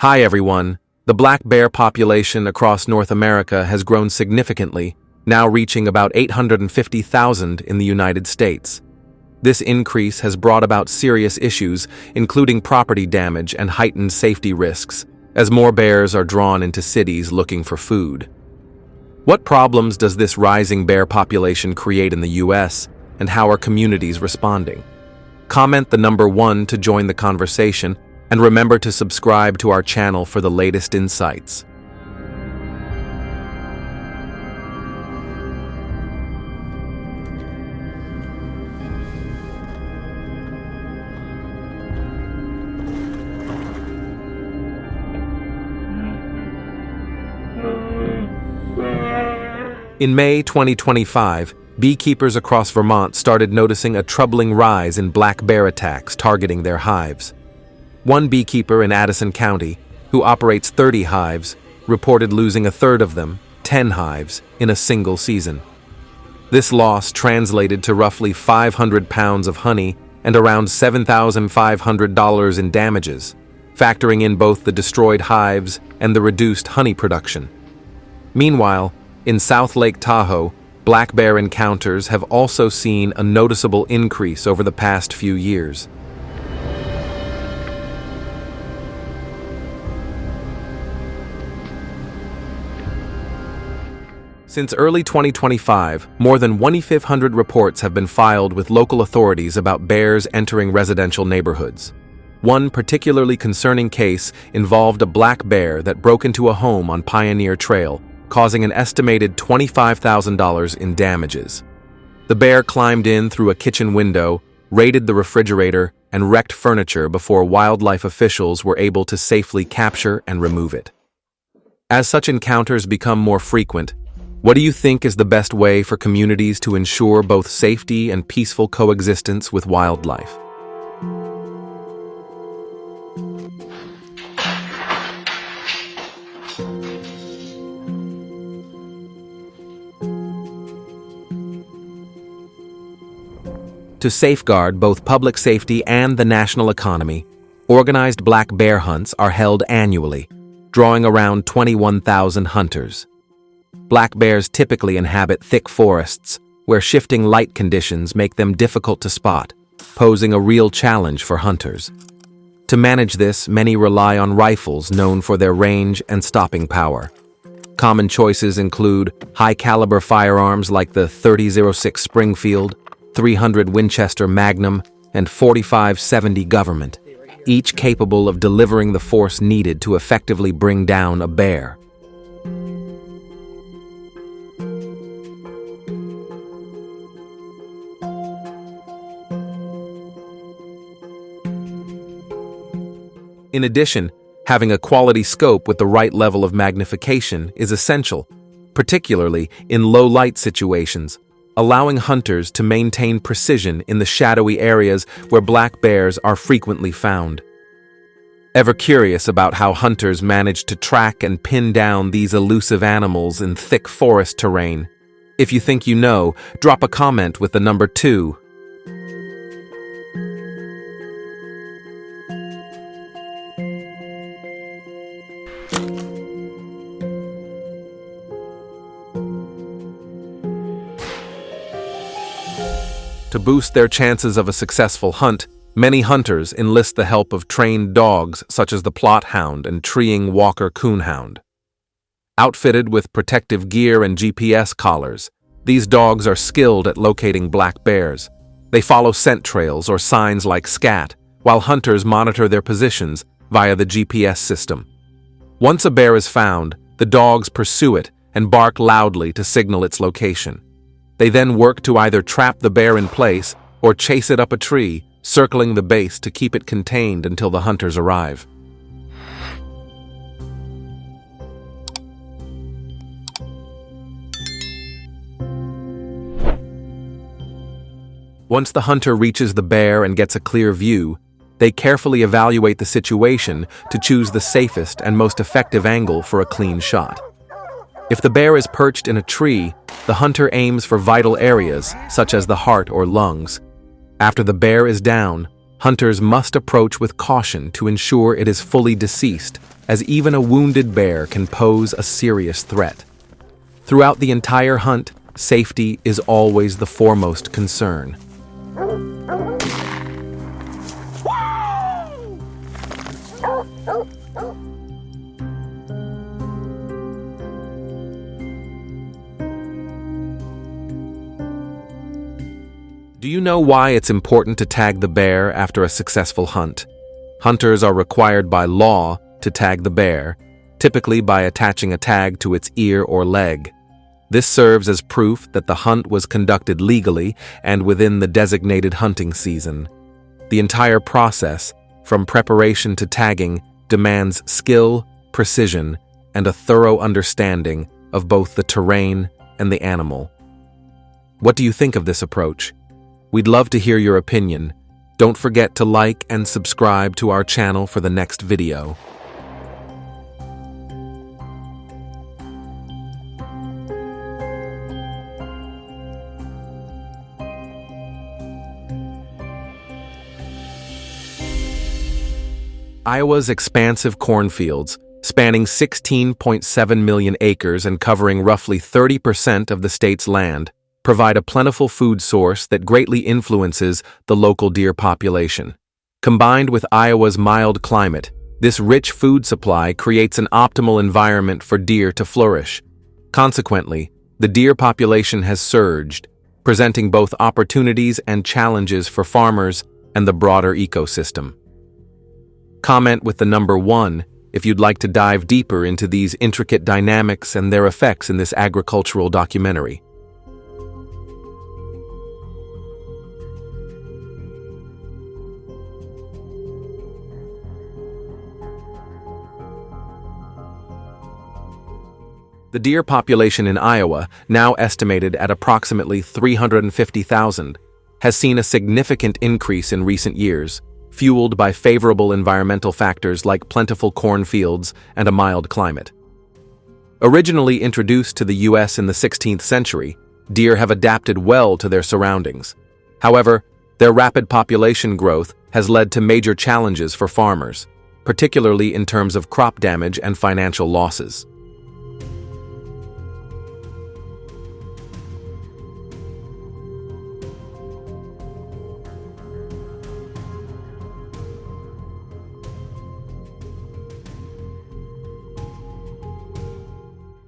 Hi everyone. The black bear population across North America has grown significantly, now reaching about 850,000 in the United States. This increase has brought about serious issues, including property damage and heightened safety risks, as more bears are drawn into cities looking for food. What problems does this rising bear population create in the US, and how are communities responding? Comment the number 1 to join the conversation, and remember to subscribe to our channel for the latest insights. In May 2025, beekeepers across Vermont started noticing a troubling rise in black bear attacks targeting their hives. One beekeeper in Addison County, who operates 30 hives, reported losing a third of them, 10 hives, in a single season. This loss translated to roughly 500 pounds of honey and around $7,500 in damages, factoring in both the destroyed hives and the reduced honey production. Meanwhile, in South Lake Tahoe, black bear encounters have also seen a noticeable increase over the past few years. Since early 2025, more than 1,500 reports have been filed with local authorities about bears entering residential neighborhoods. One particularly concerning case involved a black bear that broke into a home on Pioneer Trail, causing an estimated $25,000 in damages. The bear climbed in through a kitchen window, raided the refrigerator, and wrecked furniture before wildlife officials were able to safely capture and remove it. As such encounters become more frequent, what do you think is the best way for communities to ensure both safety and peaceful coexistence with wildlife? To safeguard both public safety and the national economy, organized black bear hunts are held annually, drawing around 21,000 hunters. Black bears typically inhabit thick forests, where shifting light conditions make them difficult to spot, posing a real challenge for hunters. To manage this, many rely on rifles known for their range and stopping power. Common choices include high-caliber firearms like the .30-06 Springfield, 300 Winchester Magnum, and .45-70 Government, each capable of delivering the force needed to effectively bring down a bear. In addition, having a quality scope with the right level of magnification is essential, particularly in low-light situations, allowing hunters to maintain precision in the shadowy areas where black bears are frequently found. Ever curious about how hunters manage to track and pin down these elusive animals in thick forest terrain? If you think you know, drop a comment with the number 2. To boost their chances of a successful hunt, many hunters enlist the help of trained dogs such as the Plott hound and treeing Walker coonhound. Outfitted with protective gear and GPS collars, these dogs are skilled at locating black bears. They follow scent trails or signs like scat, while hunters monitor their positions via the GPS system. Once a bear is found, the dogs pursue it and bark loudly to signal its location. They then work to either trap the bear in place or chase it up a tree, circling the base to keep it contained until the hunters arrive. Once the hunter reaches the bear and gets a clear view, they carefully evaluate the situation to choose the safest and most effective angle for a clean shot. If the bear is perched in a tree, the hunter aims for vital areas, such as the heart or lungs. After the bear is down, hunters must approach with caution to ensure it is fully deceased, as even a wounded bear can pose a serious threat. Throughout the entire hunt, safety is always the foremost concern. Do you know why it's important to tag the bear after a successful hunt? Hunters are required by law to tag the bear, typically by attaching a tag to its ear or leg. This serves as proof that the hunt was conducted legally and within the designated hunting season. The entire process, from preparation to tagging, demands skill, precision, and a thorough understanding of both the terrain and the animal. What do you think of this approach? We'd love to hear your opinion. Don't forget to like and subscribe to our channel for the next video. Iowa's expansive cornfields, spanning 16.7 million acres and covering roughly 30% of the state's land, provide a plentiful food source that greatly influences the local deer population. Combined with Iowa's mild climate, this rich food supply creates an optimal environment for deer to flourish. Consequently, the deer population has surged, presenting both opportunities and challenges for farmers and the broader ecosystem. Comment with the number 1 if you'd like to dive deeper into these intricate dynamics and their effects in this agricultural documentary. The deer population in Iowa, now estimated at approximately 350,000, has seen a significant increase in recent years, fueled by favorable environmental factors like plentiful cornfields and a mild climate. Originally introduced to the U.S. in the 16th century, deer have adapted well to their surroundings. However, their rapid population growth has led to major challenges for farmers, particularly in terms of crop damage and financial losses.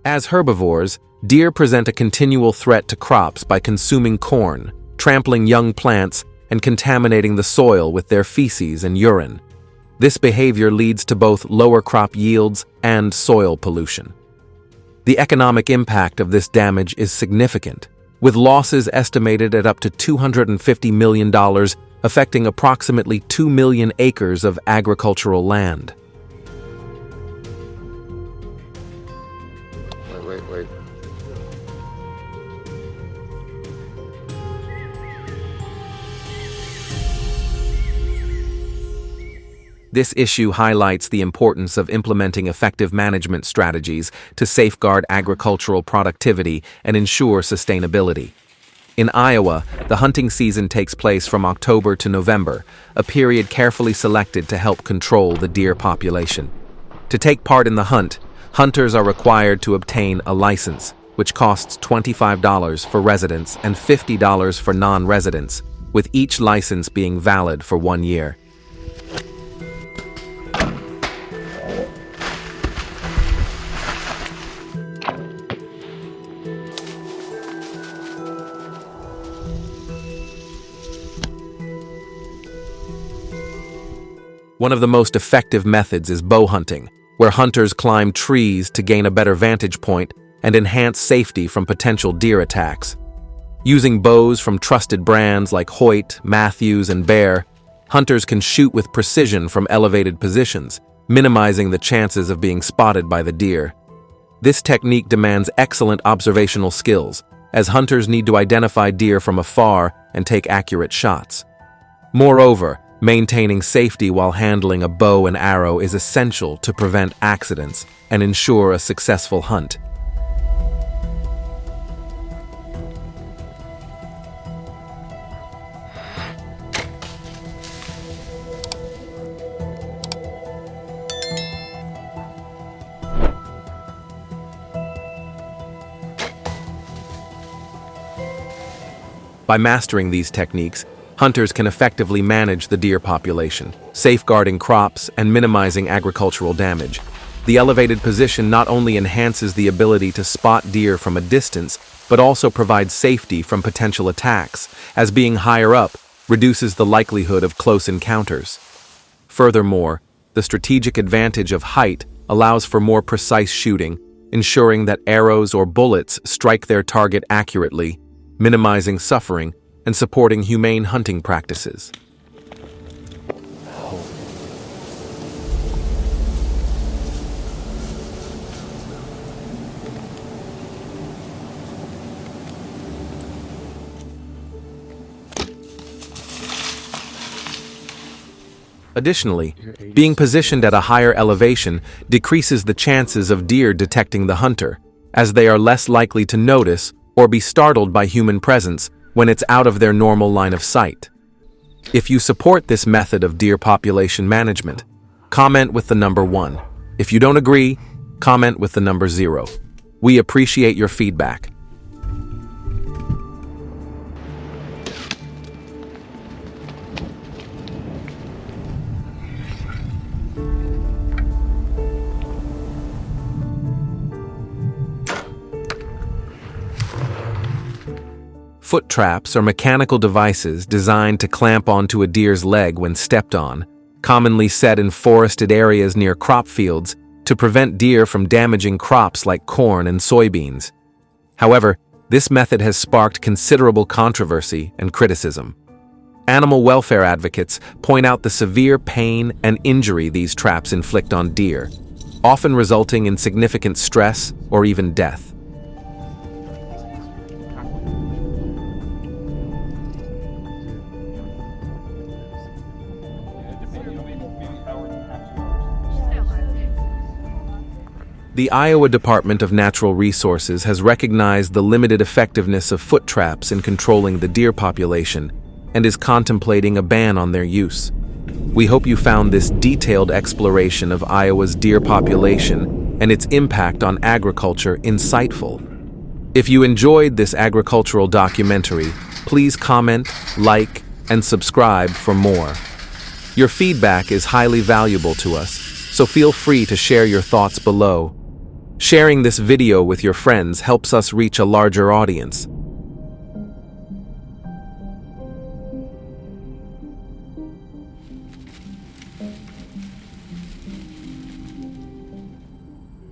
As herbivores, deer present a continual threat to crops by consuming corn, trampling young plants, and contaminating the soil with their feces and urine. This behavior leads to both lower crop yields and soil pollution. The economic impact of this damage is significant, with losses estimated at up to $250 million, affecting approximately 2 million acres of agricultural land. Wait. This issue highlights the importance of implementing effective management strategies to safeguard agricultural productivity and ensure sustainability. In Iowa, the hunting season takes place from October to November, a period carefully selected to help control the deer population. To take part in the hunt, hunters are required to obtain a license, which costs $25 for residents and $50 for non-residents, with each license being valid for 1 year. One of the most effective methods is bow hunting, where hunters climb trees to gain a better vantage point and enhance safety from potential deer attacks. Using bows from trusted brands like Hoyt, Matthews, and Bear, hunters can shoot with precision from elevated positions, minimizing the chances of being spotted by the deer. This technique demands excellent observational skills, as hunters need to identify deer from afar and take accurate shots. Moreover, maintaining safety while handling a bow and arrow is essential to prevent accidents and ensure a successful hunt. By mastering these techniques, hunters can effectively manage the deer population, safeguarding crops and minimizing agricultural damage. The elevated position not only enhances the ability to spot deer from a distance, but also provides safety from potential attacks, as being higher up reduces the likelihood of close encounters. Furthermore, the strategic advantage of height allows for more precise shooting, ensuring that arrows or bullets strike their target accurately, minimizing suffering and supporting humane hunting practices. Additionally, being positioned at a higher elevation decreases the chances of deer detecting the hunter, as they are less likely to notice or be startled by human presence when it's out of their normal line of sight. If you support this method of deer population management, comment with the number 1. If you don't agree, comment with the number 0. We appreciate your feedback. Foot traps are mechanical devices designed to clamp onto a deer's leg when stepped on, commonly set in forested areas near crop fields to prevent deer from damaging crops like corn and soybeans. However, this method has sparked considerable controversy and criticism. Animal welfare advocates point out the severe pain and injury these traps inflict on deer, often resulting in significant stress or even death. The Iowa Department of Natural Resources has recognized the limited effectiveness of foot traps in controlling the deer population and is contemplating a ban on their use. We hope you found this detailed exploration of Iowa's deer population and its impact on agriculture insightful. If you enjoyed this agricultural documentary, please comment, like, and subscribe for more. Your feedback is highly valuable to us, so feel free to share your thoughts below. Sharing this video with your friends helps us reach a larger audience.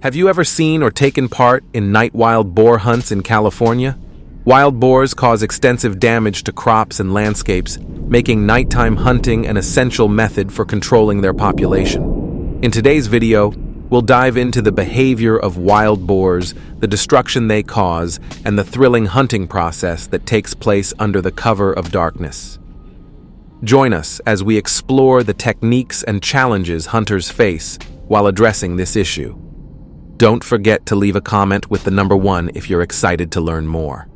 Have you ever seen or taken part in night wild boar hunts in California? Wild boars cause extensive damage to crops and landscapes, making nighttime hunting an essential method for controlling their population. In today's video, we'll dive into the behavior of wild boars, the destruction they cause, and the thrilling hunting process that takes place under the cover of darkness. Join us as we explore the techniques and challenges hunters face while addressing this issue. Don't forget to leave a comment with the number 1 if you're excited to learn more.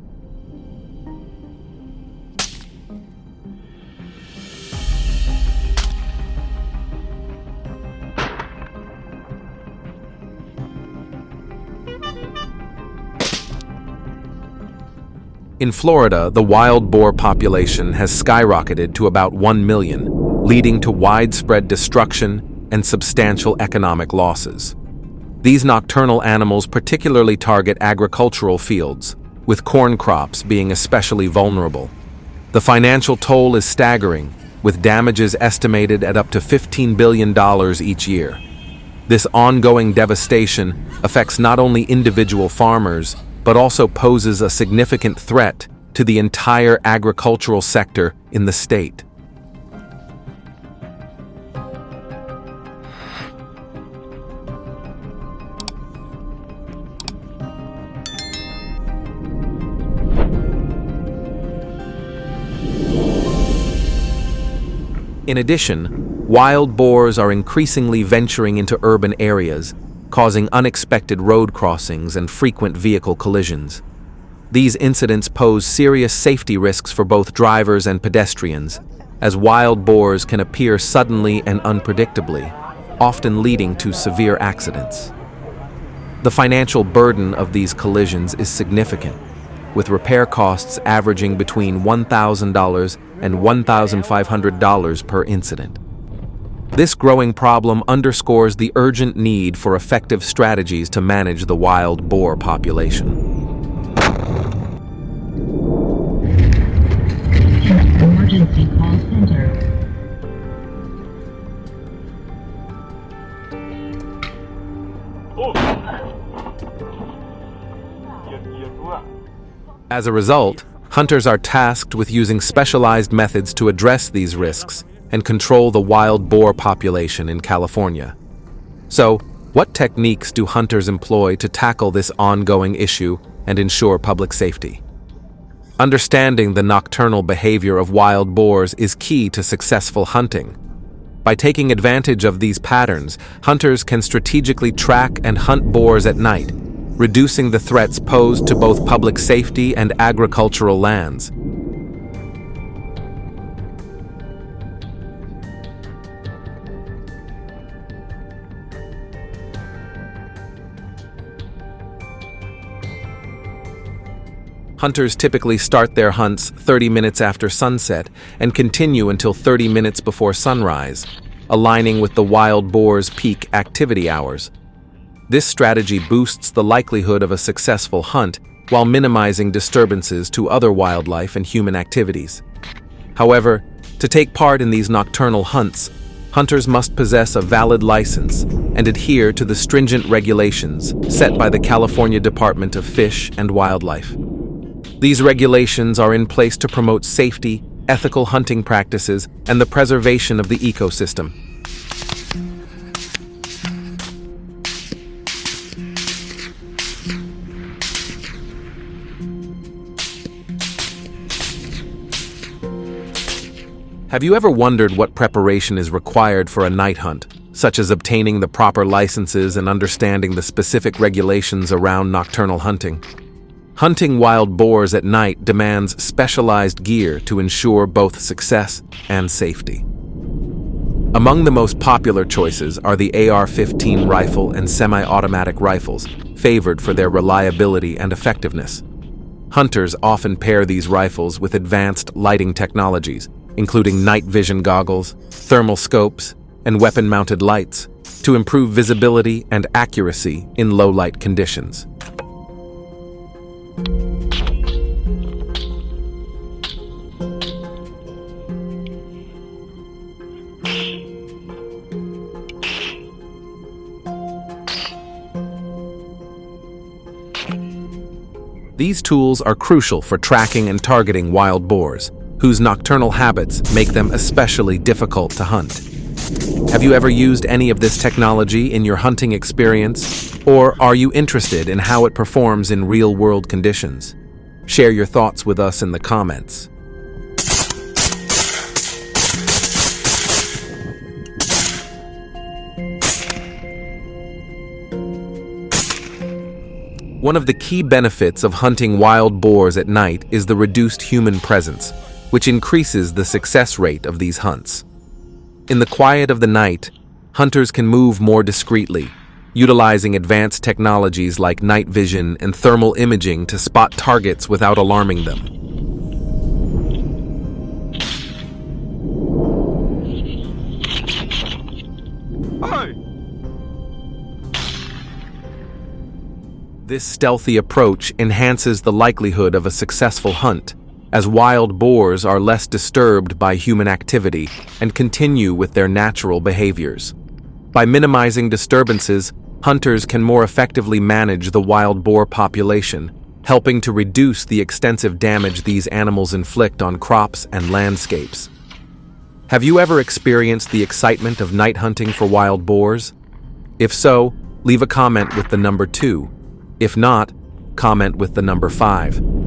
In Florida, the wild boar population has skyrocketed to about 1 million, leading to widespread destruction and substantial economic losses. These nocturnal animals particularly target agricultural fields, with corn crops being especially vulnerable. The financial toll is staggering, with damages estimated at up to $15 billion each year. This ongoing devastation affects not only individual farmers, but also poses a significant threat to the entire agricultural sector in the state. In addition, wild boars are increasingly venturing into urban areas, causing unexpected road crossings and frequent vehicle collisions. These incidents pose serious safety risks for both drivers and pedestrians, as wild boars can appear suddenly and unpredictably, often leading to severe accidents. The financial burden of these collisions is significant, with repair costs averaging between $1,000 and $1,500 per incident. This growing problem underscores the urgent need for effective strategies to manage the wild boar population. Emergency call center. As a result, hunters are tasked with using specialized methods to address these risks and control the wild boar population in California. So, what techniques do hunters employ to tackle this ongoing issue and ensure public safety? Understanding the nocturnal behavior of wild boars is key to successful hunting. By taking advantage of these patterns, hunters can strategically track and hunt boars at night, reducing the threats posed to both public safety and agricultural lands. Hunters typically start their hunts 30 minutes after sunset and continue until 30 minutes before sunrise, aligning with the wild boar's peak activity hours. This strategy boosts the likelihood of a successful hunt while minimizing disturbances to other wildlife and human activities. However, to take part in these nocturnal hunts, hunters must possess a valid license and adhere to the stringent regulations set by the California Department of Fish and Wildlife. These regulations are in place to promote safety, ethical hunting practices, and the preservation of the ecosystem. Have you ever wondered what preparation is required for a night hunt, such as obtaining the proper licenses and understanding the specific regulations around nocturnal hunting? Hunting wild boars at night demands specialized gear to ensure both success and safety. Among the most popular choices are the AR-15 rifle and semi-automatic rifles, favored for their reliability and effectiveness. Hunters often pair these rifles with advanced lighting technologies, including night vision goggles, thermal scopes, and weapon-mounted lights, to improve visibility and accuracy in low-light conditions. These tools are crucial for tracking and targeting wild boars, whose nocturnal habits make them especially difficult to hunt. Have you ever used any of this technology in your hunting experience, or are you interested in how it performs in real-world conditions? Share your thoughts with us in the comments. One of the key benefits of hunting wild boars at night is the reduced human presence, which increases the success rate of these hunts. In the quiet of the night, hunters can move more discreetly, utilizing advanced technologies like night vision and thermal imaging to spot targets without alarming them. Hey! This stealthy approach enhances the likelihood of a successful hunt, as wild boars are less disturbed by human activity and continue with their natural behaviors. By minimizing disturbances, hunters can more effectively manage the wild boar population, helping to reduce the extensive damage these animals inflict on crops and landscapes. Have you ever experienced the excitement of night hunting for wild boars? If so, leave a comment with the number 2. If not, comment with the number 5.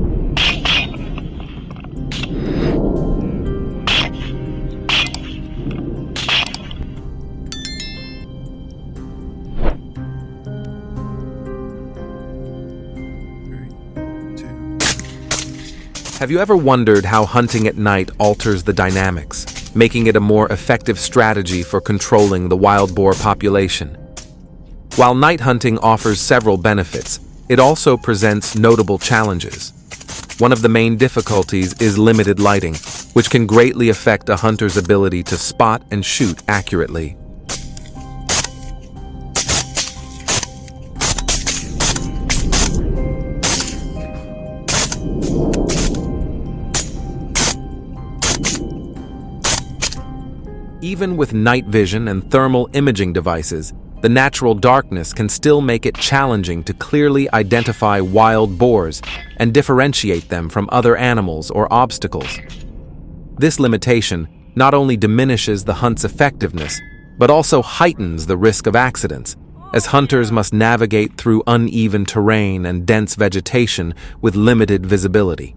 Have you ever wondered how hunting at night alters the dynamics, making it a more effective strategy for controlling the wild boar population? While night hunting offers several benefits, it also presents notable challenges. One of the main difficulties is limited lighting, which can greatly affect a hunter's ability to spot and shoot accurately. Even with night vision and thermal imaging devices, the natural darkness can still make it challenging to clearly identify wild boars and differentiate them from other animals or obstacles. This limitation not only diminishes the hunt's effectiveness, but also heightens the risk of accidents, as hunters must navigate through uneven terrain and dense vegetation with limited visibility.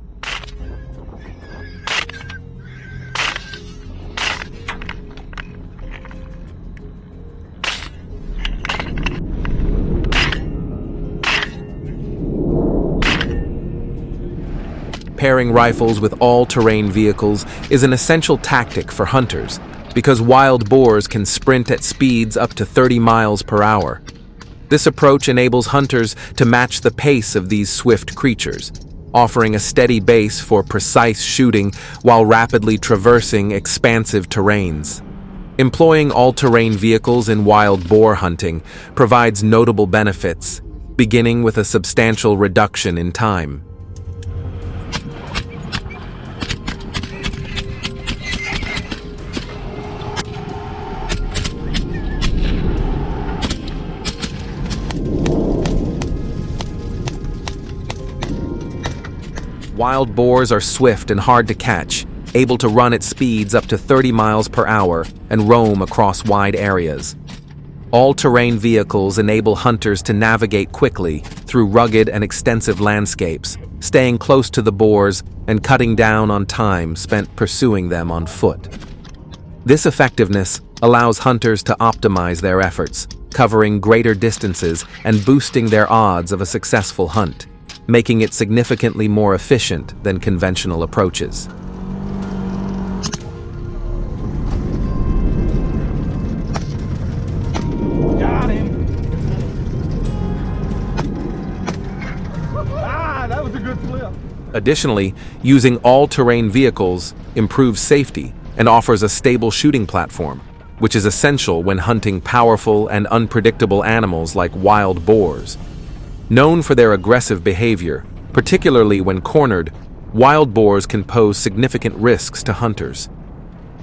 Pairing rifles with all-terrain vehicles is an essential tactic for hunters because wild boars can sprint at speeds up to 30 miles per hour. This approach enables hunters to match the pace of these swift creatures, offering a steady base for precise shooting while rapidly traversing expansive terrains. Employing all-terrain vehicles in wild boar hunting provides notable benefits, beginning with a substantial reduction in time. Wild boars are swift and hard to catch, able to run at speeds up to 30 miles per hour and roam across wide areas. All-terrain vehicles enable hunters to navigate quickly through rugged and extensive landscapes, staying close to the boars and cutting down on time spent pursuing them on foot. This effectiveness allows hunters to optimize their efforts, covering greater distances and boosting their odds of a successful hunt, making it significantly more efficient than conventional approaches. Got him! That was a good flip. Additionally, using all-terrain vehicles improves safety and offers a stable shooting platform, which is essential when hunting powerful and unpredictable animals like wild boars. Known for their aggressive behavior, particularly when cornered, wild boars can pose significant risks to hunters.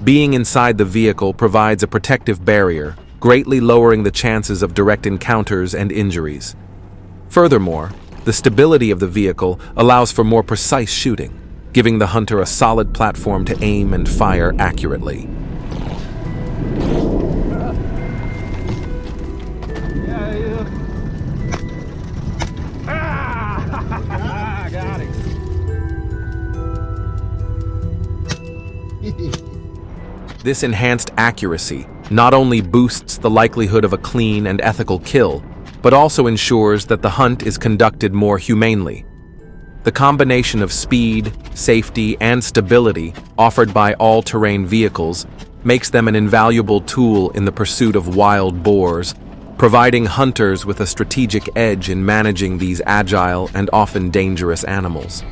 Being inside the vehicle provides a protective barrier, greatly lowering the chances of direct encounters and injuries. Furthermore, the stability of the vehicle allows for more precise shooting, giving the hunter a solid platform to aim and fire accurately. Got it. This enhanced accuracy not only boosts the likelihood of a clean and ethical kill, but also ensures that the hunt is conducted more humanely. The combination of speed, safety, and stability offered by all-terrain vehicles makes them an invaluable tool in the pursuit of wild boars, providing hunters with a strategic edge in managing these agile and often dangerous animals.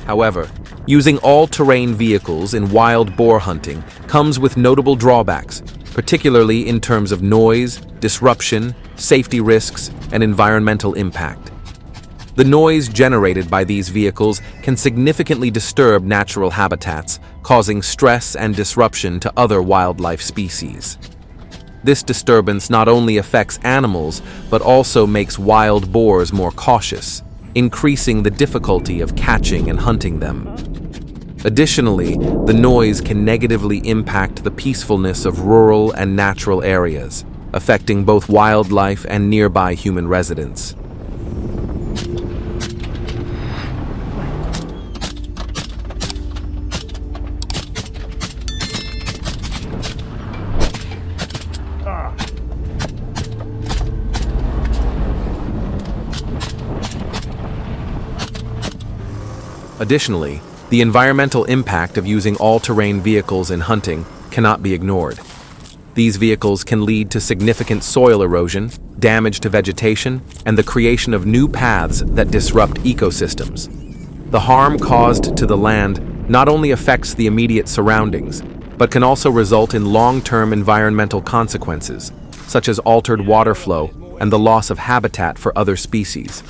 However, using all-terrain vehicles in wild boar hunting comes with notable drawbacks, particularly in terms of noise, disruption, safety risks, and environmental impact. The noise generated by these vehicles can significantly disturb natural habitats, causing stress and disruption to other wildlife species. This disturbance not only affects animals, but also makes wild boars more cautious, increasing the difficulty of catching and hunting them. Additionally, the noise can negatively impact the peacefulness of rural and natural areas, affecting both wildlife and nearby human residents. Additionally, The environmental impact of using all-terrain vehicles in hunting cannot be ignored. These vehicles can lead to significant soil erosion, damage to vegetation, and the creation of new paths that disrupt ecosystems. The harm caused to the land not only affects the immediate surroundings, but can also result in long-term environmental consequences, such as altered water flow and the loss of habitat for other species.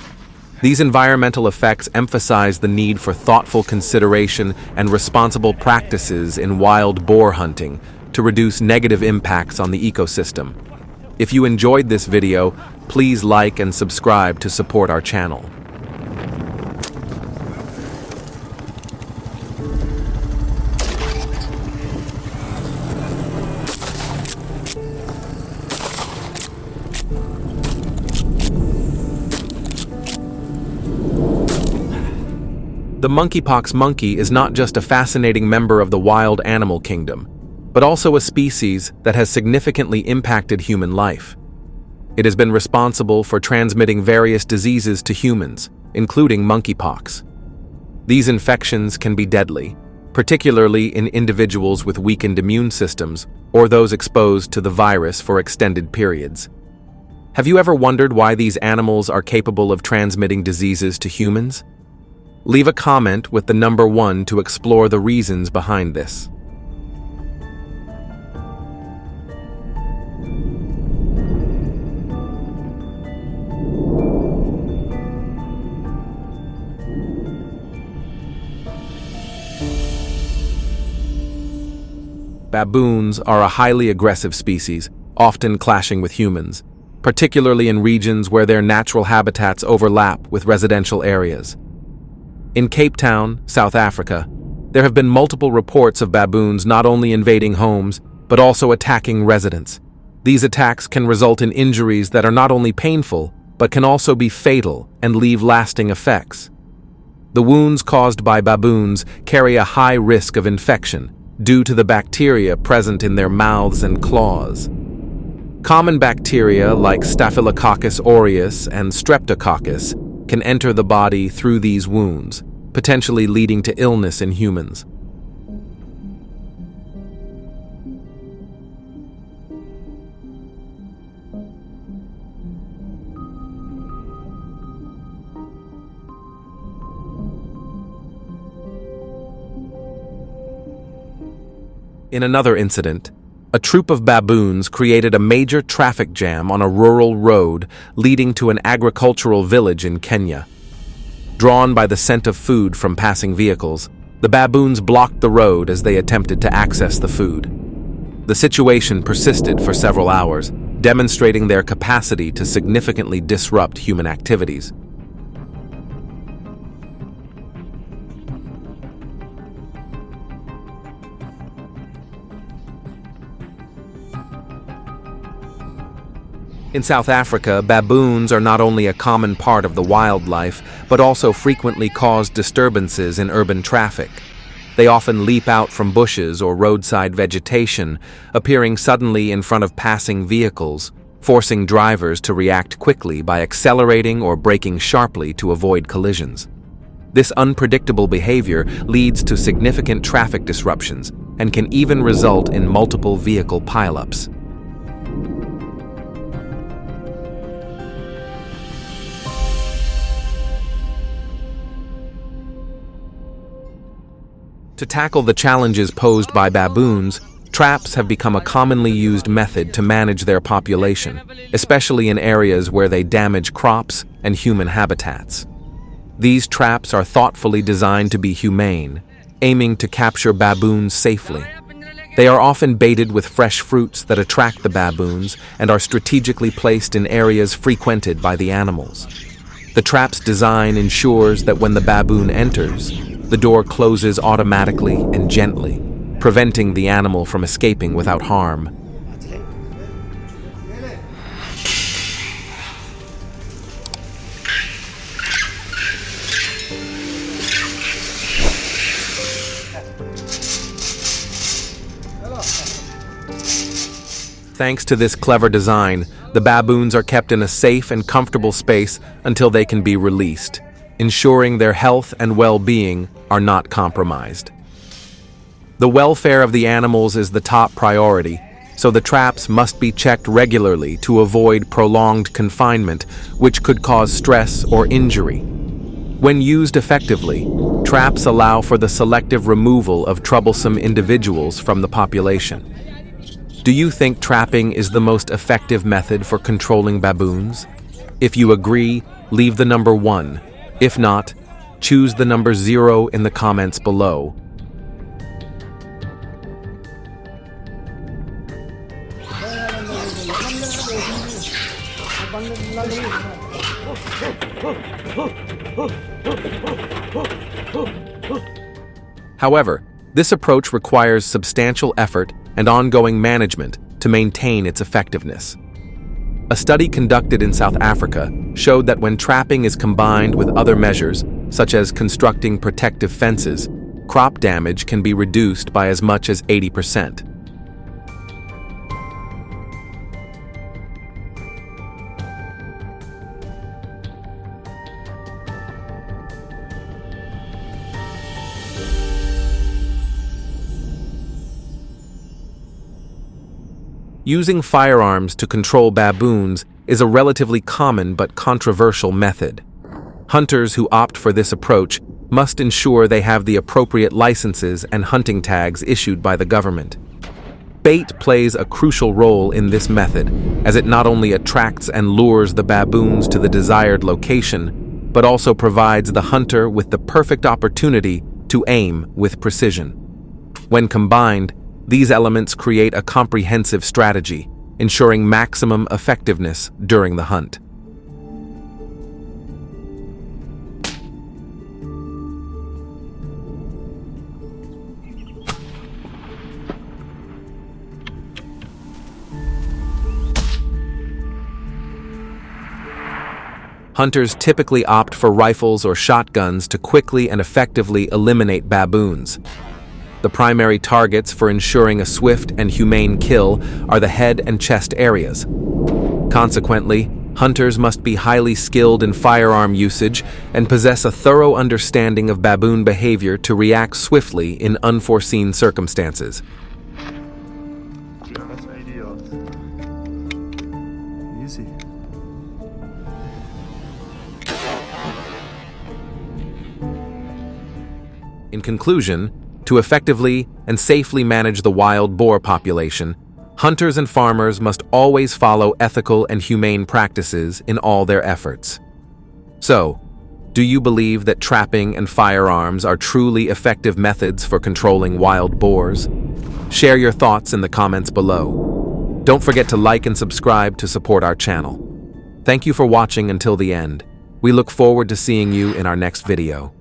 These environmental effects emphasize the need for thoughtful consideration and responsible practices in wild boar hunting to reduce negative impacts on the ecosystem. If you enjoyed this video, please like and subscribe to support our channel. The monkeypox monkey is not just a fascinating member of the wild animal kingdom, but also a species that has significantly impacted human life. It has been responsible for transmitting various diseases to humans, including monkeypox. These infections can be deadly, particularly in individuals with weakened immune systems or those exposed to the virus for extended periods. Have you ever wondered why these animals are capable of transmitting diseases to humans? Leave a comment with the number 1 to explore the reasons behind this. Baboons are a highly aggressive species, often clashing with humans, particularly in regions where their natural habitats overlap with residential areas. In Cape Town, South Africa, there have been multiple reports of baboons not only invading homes, but also attacking residents. These attacks can result in injuries that are not only painful, but can also be fatal and leave lasting effects. The wounds caused by baboons carry a high risk of infection due to the bacteria present in their mouths and claws. Common bacteria like Staphylococcus aureus and Streptococcus can enter the body through these wounds, potentially leading to illness in humans. In another incident, a troop of baboons created a major traffic jam on a rural road leading to an agricultural village in Kenya. Drawn by the scent of food from passing vehicles, the baboons blocked the road as they attempted to access the food. The situation persisted for several hours, demonstrating their capacity to significantly disrupt human activities. In South Africa, baboons are not only a common part of the wildlife, but also frequently cause disturbances in urban traffic. They often leap out from bushes or roadside vegetation, appearing suddenly in front of passing vehicles, forcing drivers to react quickly by accelerating or braking sharply to avoid collisions. This unpredictable behavior leads to significant traffic disruptions and can even result in multiple vehicle pileups. To tackle the challenges posed by baboons, traps have become a commonly used method to manage their population, especially in areas where they damage crops and human habitats. These traps are thoughtfully designed to be humane, aiming to capture baboons safely. They are often baited with fresh fruits that attract the baboons and are strategically placed in areas frequented by the animals. The trap's design ensures that when the baboon enters, the door closes automatically and gently, preventing the animal from escaping without harm. Thanks to this clever design, the baboons are kept in a safe and comfortable space until they can be released. ensuring their health and well-being are not compromised. The welfare of the animals is the top priority, so the traps must be checked regularly to avoid prolonged confinement, which could cause stress or injury. When used effectively, traps allow for the selective removal of troublesome individuals from the population. Do you think trapping is the most effective method for controlling baboons? If you agree, leave the number 1. If not, choose the number 0 in the comments below. However, this approach requires substantial effort and ongoing management to maintain its effectiveness. A study conducted in South Africa showed that when trapping is combined with other measures, such as constructing protective fences, crop damage can be reduced by as much as 80%. Using firearms to control baboons is a relatively common but controversial method. Hunters who opt for this approach must ensure they have the appropriate licenses and hunting tags issued by the government. Bait plays a crucial role in this method, as it not only attracts and lures the baboons to the desired location, but also provides the hunter with the perfect opportunity to aim with precision. When combined, these elements create a comprehensive strategy, ensuring maximum effectiveness during the hunt. Hunters typically opt for rifles or shotguns to quickly and effectively eliminate baboons. The primary targets for ensuring a swift and humane kill are the head and chest areas. Consequently, hunters must be highly skilled in firearm usage and possess a thorough understanding of baboon behavior to react swiftly in unforeseen circumstances. Easy. In conclusion, to effectively and safely manage the wild boar population, hunters and farmers must always follow ethical and humane practices in all their efforts. So, do you believe that trapping and firearms are truly effective methods for controlling wild boars? Share your thoughts in the comments below. Don't forget to like and subscribe to support our channel. Thank you for watching until the end. We look forward to seeing you in our next video.